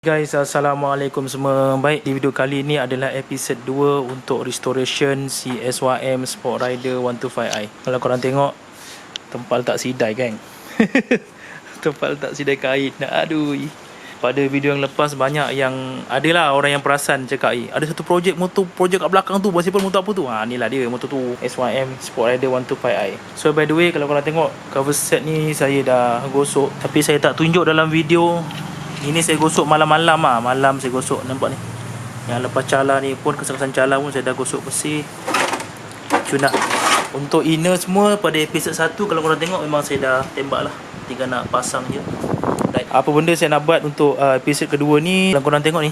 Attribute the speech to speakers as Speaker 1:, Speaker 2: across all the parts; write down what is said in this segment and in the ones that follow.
Speaker 1: Guys, Assalamualaikum semua. Baik, di video kali ini adalah episod 2 untuk restoration si SYM Sportrider 125i. Kalau korang tengok, tempat letak sidai geng. Tempat letak sidai kain. Aduh. Pada video yang lepas banyak yang adalah orang yang perasan cakap, ada satu projek motor, projek kat belakang tu, Siapa motor apa tu? Inilah dia motor tu, SYM Sportrider 125i. So by the way, kalau korang tengok cover set ni saya dah gosok, tapi saya tak tunjuk dalam video. Ini saya gosok malam-malam malam saya gosok, nampak ni. Yang lepas cala ni pun, kesan-kesan cala pun saya dah gosok bersih. Cuma untuk inner semua pada episod 1 kalau korang tengok memang saya dah tembak lah, tinggal nak pasang je. Right. Apa benda saya nak buat untuk episod kedua ni, kalau korang tengok ni,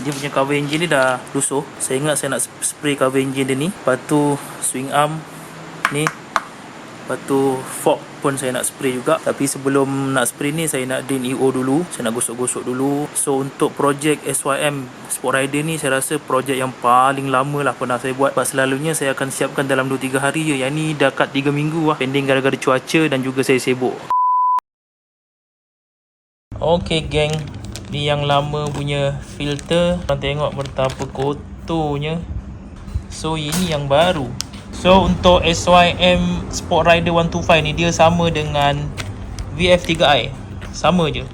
Speaker 1: dia punya cover engine ni dah lusuh. Saya ingat saya nak spray cover engine dia ni. Lepas tu swing arm ni, lepas tu fork pun saya nak spray juga. Tapi sebelum nak spray ni, saya nak drain EO dulu. Saya nak gosok-gosok dulu. So untuk projek SYM Sportrider ni, saya rasa projek yang paling lama lah pernah saya buat. Sebab selalunya saya akan siapkan dalam 2-3 hari je. Yang ni dekat 3 minggu lah. Pending gara-gara cuaca dan juga saya sibuk. Okay geng, ni yang lama punya filter. Korang tengok betapa kotornya. So ini yang baru. So untuk SYM Sportrider 125 ni, dia sama dengan VF3i, sama je.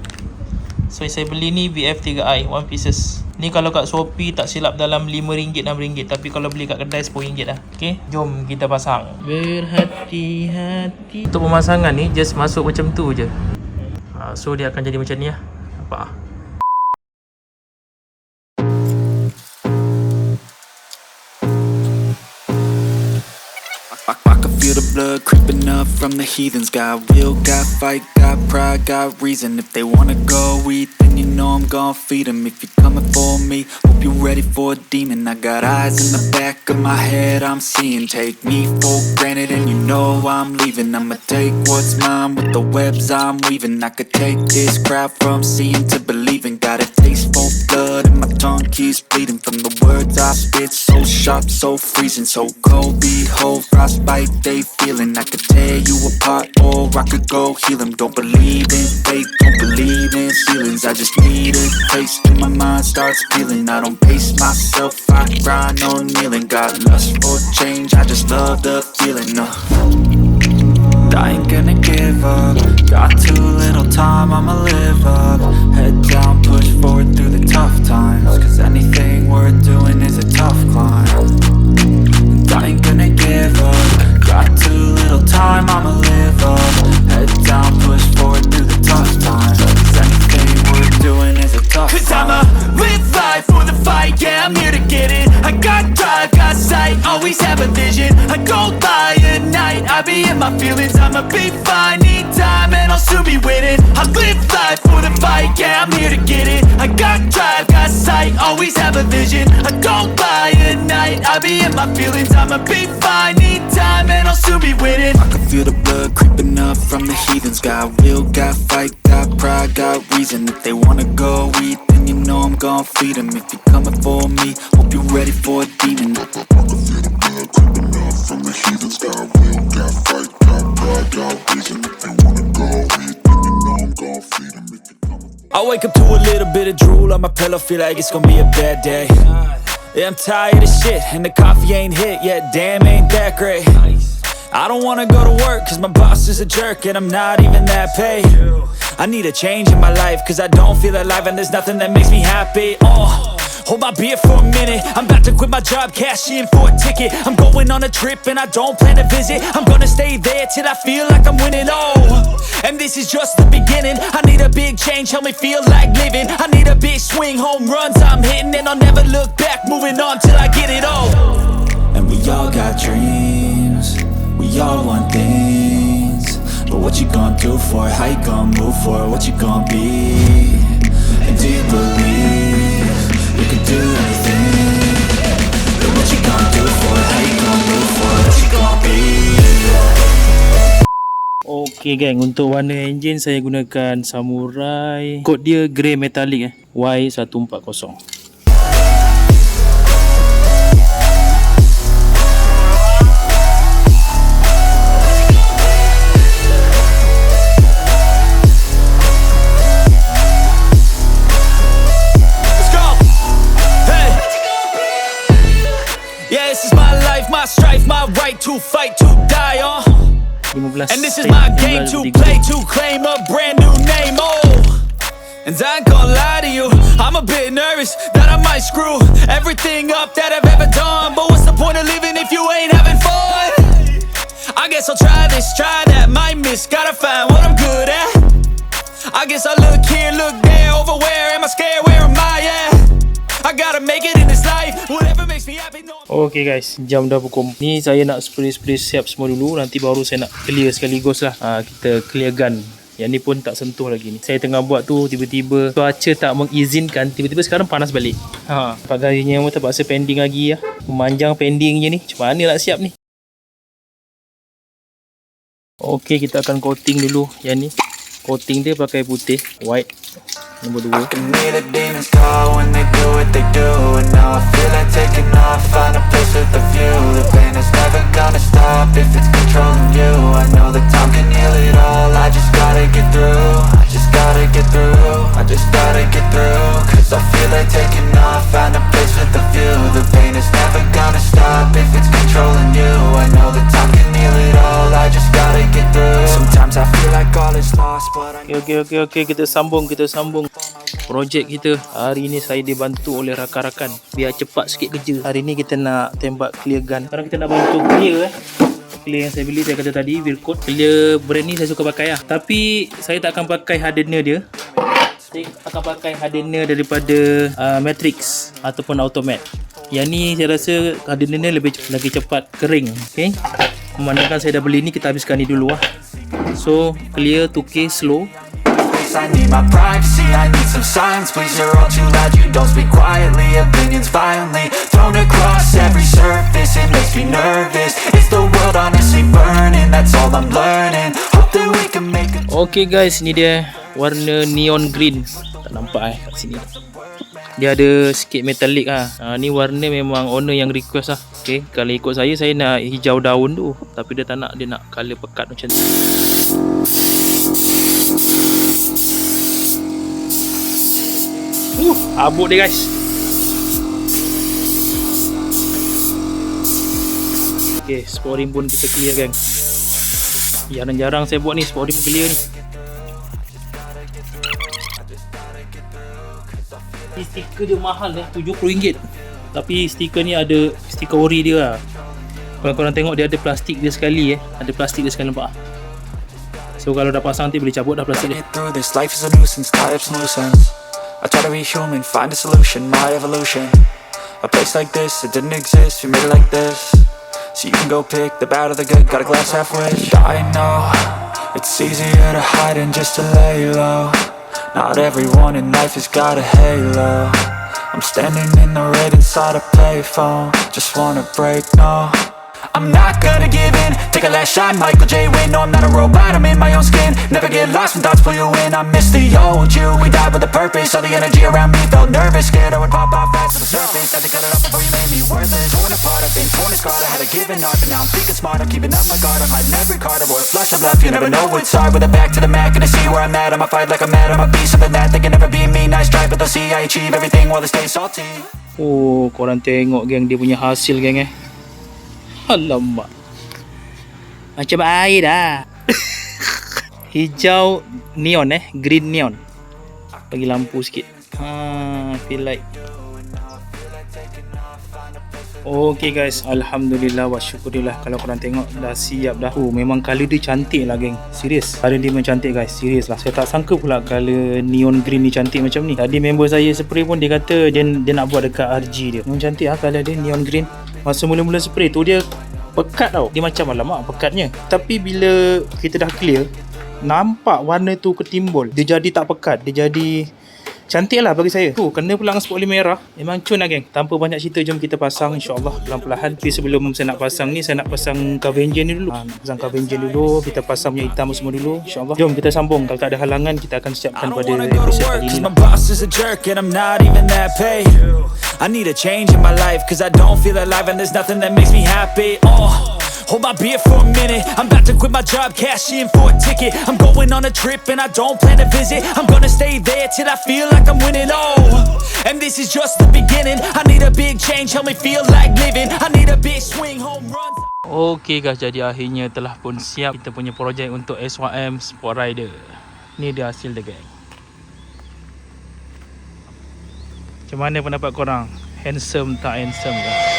Speaker 1: So saya beli ni VF3i 1 pieces. Ni kalau kat Shopee tak silap dalam RM5, RM6. Tapi kalau beli kat kedai RM10 lah. Okay, jom kita pasang. Berhati-hati. Untuk pemasangan ni just masuk macam tu je. So dia akan jadi macam ni lah. Nampak?
Speaker 2: I can feel the blood creeping up from the heathens. Got will, got fight, got pride, got reason. If they wanna go eat, then you know I'm gon' feed them. If you're coming for me, hope you're ready for a demon. I got eyes in the back of my head, I'm seeing. Take me for granted and you know I'm leaving. I'ma take what's mine with the webs I'm weaving. I could take this crowd from seeing to believing. Got a taste for blood and my tongue keeps bleeding. From the words I spit, so sharp, so freezing. So cold, behold, frostbite they feeling. I could tear you apart or I could go heal them. Don't believe in fate, don't believe in ceilings. I just need a taste and my mind starts peeling. I don't pace myself, I grind on kneeling. Got lust for change, I just love the feeling. I ain't gonna give up. Got too little time, I'ma live up. Head down, push forward through the tough times. Cause anything worth doing is a tough climb. I ain't gonna give up. Got too little time, I'ma live up. Head down, push forward through the tough times. Cause anything worth doing is a tough climb. Cause I'ma live life for the fight, yeah, I'm here to get it. I got drive, got sight, always have a vision. I don't lie at night, I be in my feelings. I'ma be fine, need time and I'll soon be winning. I live life for the fight, yeah, I'm here to get it. I got drive, got sight, always have a vision. I don't lie at night, I be in my feelings. I'ma be fine, need time and I'll soon be winning. I can feel the blood creeping up from the heathens. Got will, got fight, got pride, got reason. If they wanna go eat, then you know I'm gon' feed them. If you're coming for me, hope you're ready for a demon. I can feel the blood creeping up from the heathens. Got will, got fight, got pride, got reason. If they wanna go eat, then you know I'm gon' feed them. If you're coming for me. I wake up to a little bit of drool on my pillow, feel like it's gonna be a bad day. Yeah, I'm tired of shit, and the coffee ain't hit yet, damn, ain't that great. I don't wanna go to work, cause my boss is a jerk, and I'm not even that paid. I need a change in my life, cause I don't feel alive, and there's nothing that makes me happy. Hold my beer for a minute, I'm about to quit my job, cash in for a ticket. I'm going on a trip and I don't plan to visit. I'm gonna stay there till I feel like I'm winning, and this is just the beginning. I need a big change, help me feel like living. I need a big swing, home runs I'm hitting. And I'll never look back, moving on till I get it all. And we all got dreams, we all want things. But what you gonna do for it, how you gonna move for it, what you gonna be? And do you believe you can do anything? But what you gonna do for it, how you gonna move for it, what you gonna be?
Speaker 1: Okay geng, untuk warna enjin saya gunakan Samurai. Kod dia grey metallic Y140.
Speaker 2: to fight, to die on.
Speaker 1: 15
Speaker 2: And this is my game to play, to claim a brand new name. And I ain't gonna lie to you, I'm a bit nervous that I might screw everything up that I've ever done. But what's the point of living if you ain't having fun? I guess I'll try this, try that, might miss, gotta find what I'm good at. I guess I look here, look there, over where am I scared, where am I at? I gotta make it in this life, whatever makes me happy.
Speaker 1: Okay guys, jam dah pukul. Ni saya nak spray siap semua dulu. Nanti baru saya nak clear sekaligus lah. Kita clear gun. Yang ni pun tak sentuh lagi ni. Saya tengah buat tu, tiba-tiba cuaca tak mengizinkan. Tiba-tiba sekarang panas balik. Pagainya pun terpaksa pending lagi lah. Memanjang pending je ni. Macam mana nak siap ni? Okay, kita akan coating dulu yang ni. Coating dia pakai putih, white. Nombor 2.
Speaker 2: I can hear the demons call when they do what they do. And now I feel like taking off, find a place with a view. The pain is never gonna stop if it's controlling you. I know that time can heal it all, I just gotta get through. I just gotta get through, I just gotta get through. Cause I feel like taking off, find a place with a view. The pain is never gonna stop if it's controlling you. I know that time can heal it all, I just gotta get through. Sometimes I feel like all is lost, but I
Speaker 1: Okay, kita sambung projek kita. Hari ni saya dibantu oleh rakan-rakan biar cepat sikit kerja. Hari ni kita nak tembak clear gun. Sekarang kita nak bantu clear clear yang saya beli, saya kata tadi, Vircode. Clear brand ni saya suka pakai lah. Tapi saya tak akan pakai hardener dia. Saya akan pakai hardener daripada Matrix ataupun Automat. Yang ni saya rasa hardener ni lagi cepat kering. Okay, memandangkan saya dah beli ni, kita habiskan ni dulu lah. So clear 2K slow.
Speaker 2: I need my privacy, I need some silence. Please, you're all too loud, you don't speak quietly. Opinions violently thrown across every surface. It makes me nervous. Is the world honestly burning? That's all I'm learning. Hope that we can make it.
Speaker 1: Okay guys, ni dia warna neon green. Tak nampak kat sini. Dia ada sikit metallic ni warna memang owner yang request lah. Okay, kalau ikut saya nak hijau daun tu. Tapi dia tak nak, dia nak colour pekat macam tu. Abuk dia guys. Okay, sport rim pun kita clear gang. Jarang-jarang saya buat ni, sport rim clear ni. Ni stiker dia mahal RM70. Tapi stiker ni ada stiker ori dia lah. Kalau korang tengok dia ada plastik dia sekali ada plastik dia sekali, nampak. So kalau dah pasang nanti boleh cabut dah plastik dia.
Speaker 2: I try to be human, find a solution, my evolution. A place like this, it didn't exist, we made it like this. So you can go pick the bad or the good, got a glass halfway. I know, it's easier to hide than just to lay low. Not everyone in life has got a halo. I'm standing in the red inside a payphone. Just wanna break, no, I'm not gonna give in. Take a last shot, Michael J. Win. No, I'm not a robot, I'm in my own skin. Never get lost when thoughts pull you in. I miss the old you, we died with a purpose. All the energy around me felt nervous. Scared I would pop off fast to the surface. Had to cut it off before you made me worthless. Torn apart, I've been torn and scarred. I had to give an art, but now I'm thinking smart. I'm keeping up my guard, I'm hiding every card. I wore a flush of left, you never know what's hard. With a back to the mat, gonna see where I'm at. I'ma fight like I'm mad, I'ma be something that they can never be me. Nice try, but they'll see I achieve everything while they stay salty.
Speaker 1: Oh, korang tengok geng dia punya hasil geng Alamak, macam air dah. Hijau neon green neon. Bagi lampu sikit. Feel like. Okay guys, alhamdulillah wa syukurillah. Kalau korang tengok dah siap dah. Memang colour dia cantik lah geng. Serius, colour dia memang cantik guys. Serius lah, saya tak sangka pula colour neon green ni cantik macam ni. Tadi member saya spray pun dia kata dia nak buat dekat RG dia. Memang cantik lah colour dia, neon green. Masa mula-mula spray tu dia pekat tau. Dia macam alamak pekatnya. Tapi bila kita dah clear, nampak warna tu ketimbul. Dia jadi tak pekat, dia jadi cantik lah bagi saya. Kena pula dengan sport lim merah. Memang cun lah geng. Tanpa banyak cerita, jom kita pasang insyaAllah pelan-pelan. Tapi sebelum saya nak pasang ni, saya nak pasang cover engine ni dulu. Nak pasang cover engine dulu. Kita pasang punya hitam semua dulu insyaAllah. Jom kita sambung. Kalau tak ada halangan, kita akan siapkan pada episode kali ni.
Speaker 2: I need a change in my life, cause I don't feel alive and there's nothing that makes me happy. Hold my beer for a minute. I'm about to quit my job, cash in for a ticket. I'm going on a trip and I don't plan to visit. I'm gonna stay there till I feel like I'm winning. And this is just the beginning. I need a big change, help me feel like living. I need a big swing, home runs.
Speaker 1: Okey guys, jadi akhirnya telah pun siap kita punya projek untuk SYM Sportrider. Ni dia hasil dia, geng. Macam mana pendapat korang? Handsome tak handsome, guys?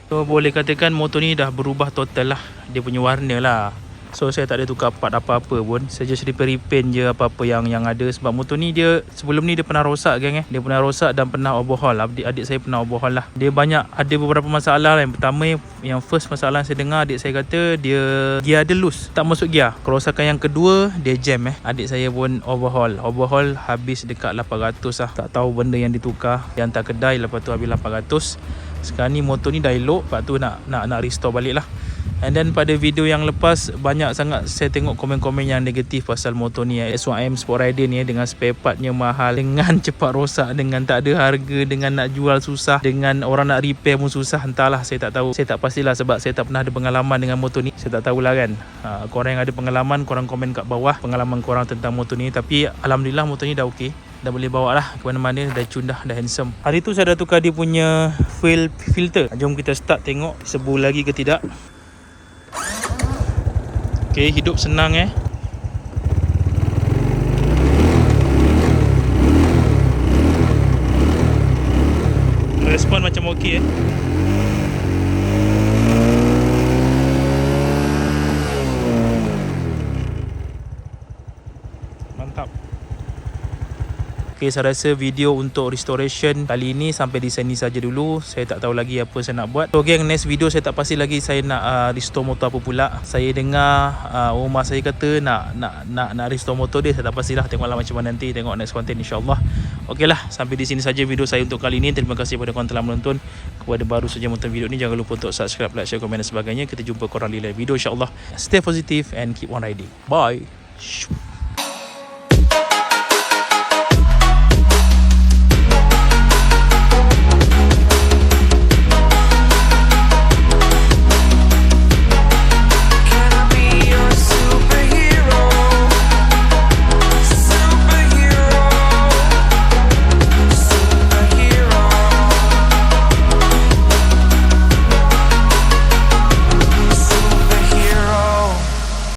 Speaker 1: So boleh katakan motor ni dah berubah total lah, dia punya warna lah. So saya tak ada tukar part apa-apa pun, saya just repaint je apa-apa yang ada. Sebab motor ni dia sebelum ni dia pernah rosak, geng. Dia pernah rosak dan pernah overhaul. Adik saya pernah overhaul lah. Dia ada beberapa masalah lah. Yang pertama, yang first masalah saya dengar, adik saya kata dia gear dia loose, tak masuk gear. Kerosakan yang kedua, dia jam. Adik saya pun overhaul habis dekat 800 lah. Tak tahu benda yang ditukar, dia hantar kedai, lepas tu habis 800. Sekarang ni motor ni dah elok, lepas tu nak restore balik lah. And then pada video yang lepas, banyak sangat saya tengok komen-komen yang negatif pasal motor ni, SYM Sportrider ni, dengan spare partnya mahal, dengan cepat rosak, dengan tak ada harga, dengan nak jual susah, dengan orang nak repair pun susah. Entahlah, saya tak tahu, saya tak pastilah sebab saya tak pernah ada pengalaman dengan motor ni. Saya tak tahulah kan. Korang yang ada pengalaman, korang komen kat bawah pengalaman korang tentang motor ni. Tapi alhamdulillah motor ni dah okey, dah boleh bawa lah ke mana-mana, dah cun dah handsome. Hari tu saya dah tukar dia punya fuel filter. Jom kita start tengok sebu lagi ke tidak. Okay, hidup senang Respon macam okey Mantap. Okay, saya rasa video untuk restoration kali ini sampai di sini saja dulu. Saya tak tahu lagi apa saya nak buat. So geng, next video saya tak pasti lagi saya nak restore motor apa pula. Saya dengar rumah saya kata nak restore motor dia. Saya tak pastilah, tengoklah macam mana nanti. Tengok next content insyaAllah. Okey lah, sampai di sini saja video saya untuk kali ini. Terima kasih kepada korang telah menonton. Kepada baru saja menonton video ni, jangan lupa untuk subscribe, like, share, komen dan sebagainya. Kita jumpa korang di lain video insyaAllah. Stay positive and keep on riding. Bye.